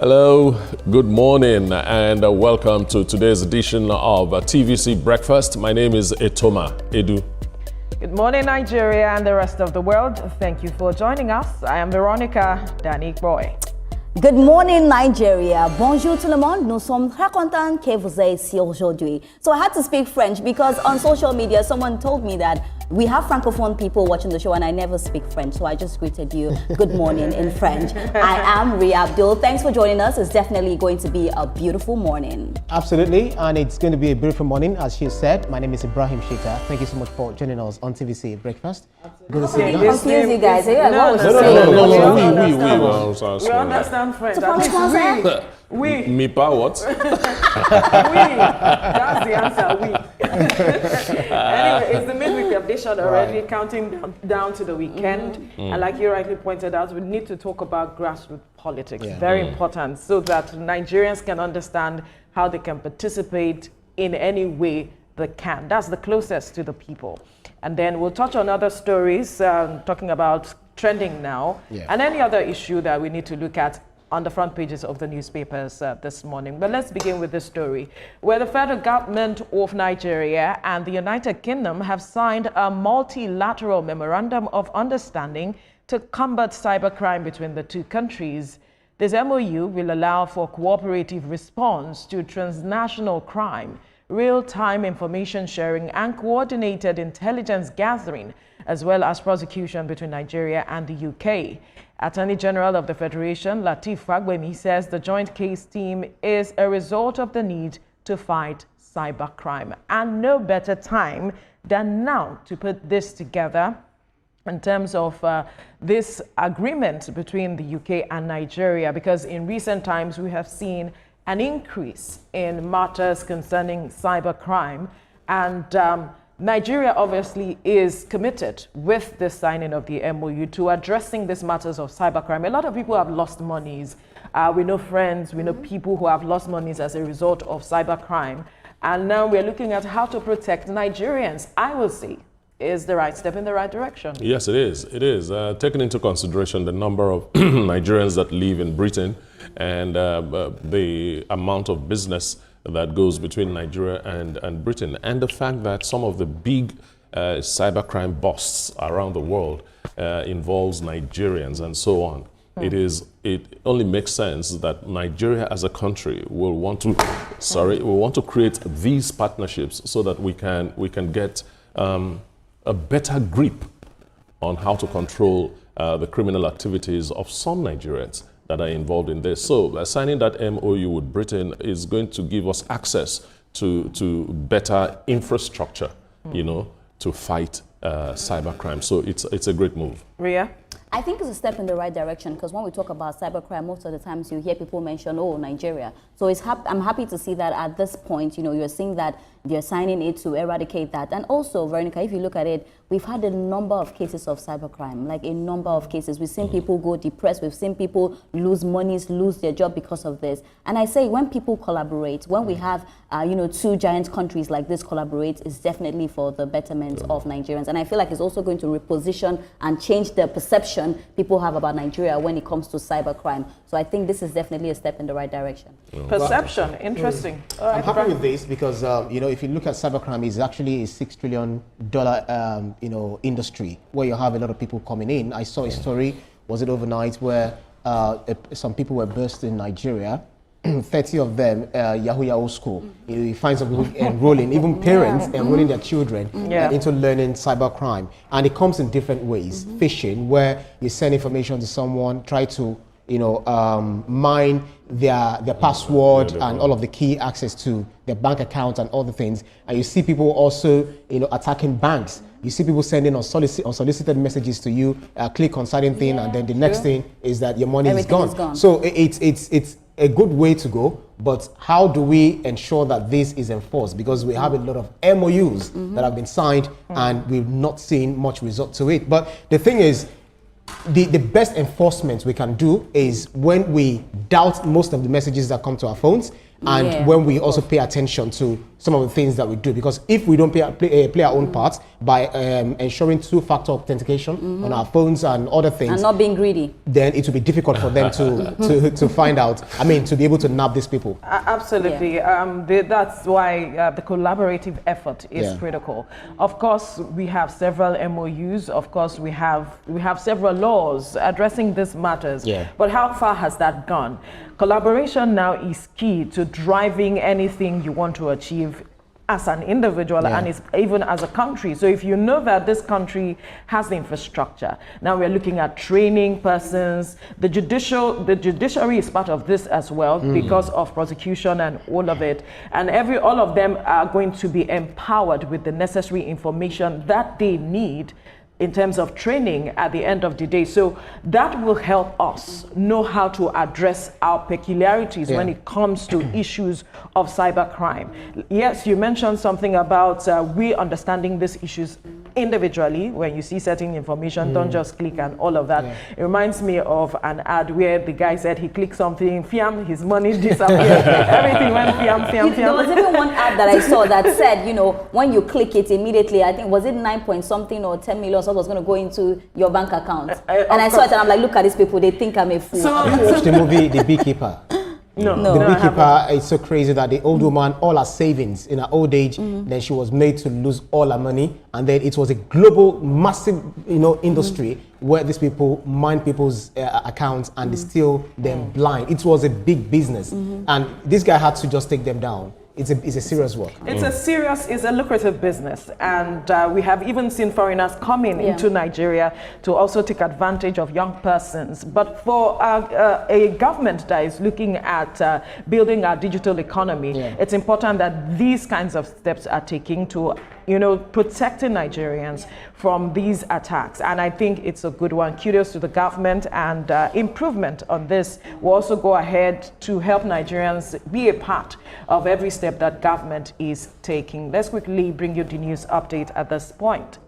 Hello, good morning, and welcome to today's edition of TVC Breakfast. My name is Etoma Edu. Good morning, Nigeria and the rest of the world. Thank you for joining us. I am Veronica Danik-Boy. Good morning, Nigeria. Bonjour tout le monde. Nous sommes très contents que vous êtes ici aujourd'hui. So I had to speak French because on social media, someone told me that we have Francophone people watching the show and I never speak French. So I just greeted you good morning in French. I am Ria Abdul. Thanks for joining us. It's definitely going to be a beautiful morning. Absolutely. And it's going to be a beautiful morning, as she said. My name is Ibrahim Shita. Thank you so much for joining us on TVC Breakfast. Good to see you guys. Confuse you guys. We understand French. Oui. Me pa what? Oui. That's the answer. Oui. Anyway, it's the midweek updation already, right. Counting down to the weekend. And like you rightly pointed out, we need to talk about grassroots politics. Yeah. Very important, so that Nigerians can understand how they can participate in any way they can. That's the closest to the people. And then we'll touch on other stories, talking about trending now, and any other issue that we need to look at on the front pages of the newspapers this morning. But let's begin with this story, where the federal government of Nigeria and the United Kingdom have signed a multilateral memorandum of understanding to combat cybercrime between the two countries. This MoU will allow for cooperative response to transnational crime, real-time information sharing, and coordinated intelligence gathering, as well as prosecution between Nigeria and the UK. Attorney General of the Federation, Lateef Fagbemi, says the joint case team is a result of the need to fight cybercrime, and no better time than now to put this together in terms of this agreement between the UK and Nigeria, because in recent times we have seen an increase in matters concerning cybercrime, and Nigeria obviously is committed with the signing of the MoU to addressing these matters of cybercrime. A lot of people have lost monies. We know friends, we know people who have lost monies as a result of cybercrime. And now we're looking at how to protect Nigerians. I will say is the right step in the right direction. Yes, it is. It is. Taking into consideration the number of Nigerians that live in Britain and the amount of business that goes between Nigeria and Britain, and the fact that some of the big cybercrime busts around the world involves Nigerians and so on. It only makes sense that Nigeria as a country will want to create these partnerships so that we can get a better grip on how to control the criminal activities of some Nigerians that are involved in this. So signing that MoU with Britain is going to give us access to better infrastructure, to fight cybercrime. So it's a great move. Ria? I think it's a step in the right direction, because when we talk about cybercrime, most of the times you hear people mention, oh, Nigeria. So I'm happy to see that at this point, you're seeing that they're signing it to eradicate that. And also, Veronica, if you look at it, we've had a number of cases of cybercrime, like a number of cases. We've seen people go depressed. We've seen people lose monies, lose their job because of this. And I say, when people collaborate, when we have, two giant countries like this collaborate, it's definitely for the betterment of Nigerians. And I feel like it's also going to reposition and change the perception people have about Nigeria when it comes to cybercrime. So I think this is definitely a step in the right direction. Perception, interesting. I'm happy with this because, if you look at cybercrime, it's actually a $6 trillion, industry where you have a lot of people coming in. I saw a story, was it overnight, where some people were burst in Nigeria. 30 of them, Yahoo school. You find some people enrolling, even parents enrolling their children into learning cybercrime. And it comes in different ways. Phishing, where you send information to someone, try to mine their password and all of the key access to their bank account and all the things. And you see people also, attacking banks. You see people sending unsolicited messages to you, click on certain thing, and then the next thing is that your money is gone. So it's a good way to go, but how do we ensure that this is enforced? Because we have a lot of MOUs that have been signed and we've not seen much result to it. But the thing is, the best enforcement we can do is when we doubt most of the messages that come to our phones, And when we also pay attention to some of the things that we do, because if we don't play our own part by ensuring two-factor authentication on our phones and other things, and not being greedy, then it will be difficult for them to find out. I mean, to be able to nab these people. Absolutely. That's why the collaborative effort is critical. Of course, we have several MOUs. Of course, we have several laws addressing these matters. But how far has that gone? Collaboration now is key to driving anything you want to achieve as an individual and even as a country. So if you know that this country has the infrastructure, now we're looking at training persons. The judiciary is part of this as well because of prosecution and all of it. And all of them are going to be empowered with the necessary information that they need in terms of training at the end of the day. So that will help us know how to address our peculiarities when it comes to issues of cybercrime. Yes, you mentioned something about we understanding these issues individually. When you see certain information, don't just click and all of that. It reminds me of an ad where the guy said he clicked something, fiam, his money disappeared. Everything went fiam, fiam, fiam. There was even one ad that I saw that said, you know, when you click it immediately, I think, was it 9 point something or 10 million or something was going to go into your bank account. And I saw it and I'm like, look at these people, they think I'm a fool. So, watch the movie The Beekeeper. No, the beekeeper is so crazy that the old woman, all her savings in her old age, then she was made to lose all her money, and then it was a global, massive, industry where these people mine people's accounts and they steal them blind. It was a big business, and this guy had to just take them down. It's a serious work. It's a lucrative business, and we have even seen foreigners coming into Nigeria to also take advantage of young persons. But for a government that is looking at building our digital economy, it's important that these kinds of steps are taken to protecting Nigerians from these attacks. And I think it's a good one. Kudos to the government, and improvement on this will also go ahead to help Nigerians be a part of every step that government is taking. Let's quickly bring you the news update at this point.